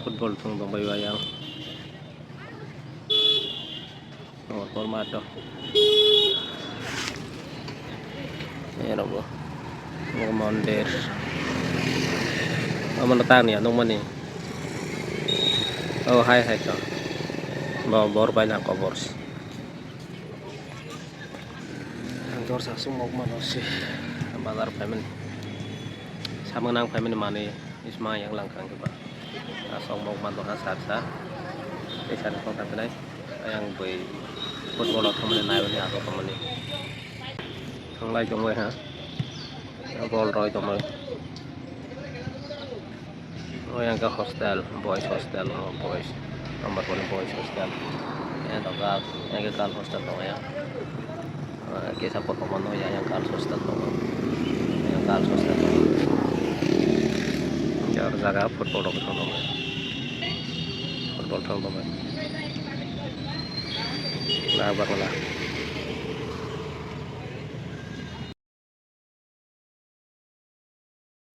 football thong dong bai yang format do ya robo mondir aman tang ni nong mani oh hai hai to bor banyak kobors kantor sasung mau mana sih bazar family sama nang family mana isma yang langkang coba asong mau mana hasar isa na kong tatanay ayang boy football at kami na nayon ako kami ang lai chong ha ball roy to mo ayang ka hostel boys number 1 boys hostel and aga ayang ka hostel to ya kesa po ko mo ya yang ka hostel to yang ka hostel to jar jaga football ko to football to mo lah bakala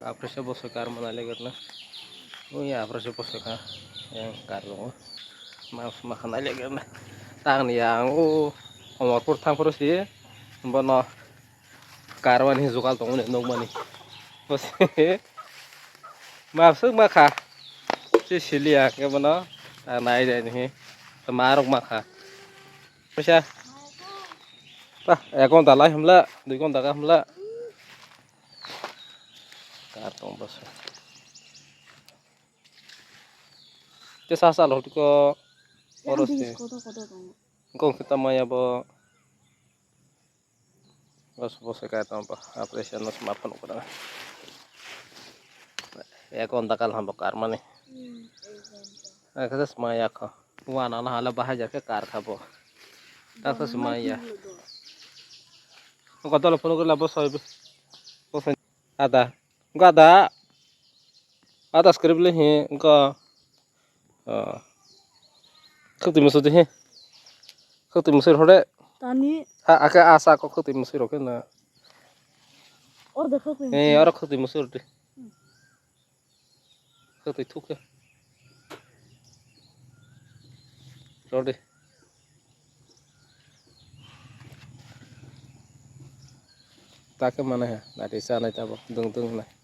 apresiasi bos kar manale karena oh ya apresiasi bos ka yang kar lo maaf makan aja karena tang yang umur pur tang pur sih bono karwan hizukal tong ne nong mani bos maaf suk maka si silia ke bono nai deh nih semarok maka bisa tah ya kon talai hamla dui kon taka hamla kartong bos sasa loh ko oros sih kong kita maya bo bos kayak apa apresiasi nos mapan ukuran ya kon takal hambok karma nih kata semaya kah wana na hala bahaja ke kar khabo kata semaya kau telepon ko labos soy bos ada enggak ada atas skrip le he enggak khati musuh deh khati musuh hore tani aka asa ko khati musuh roke na और देखो कोई और khati musuh deh khati thuk ya rồi ta cái mana ya dari sana coba dung dung lah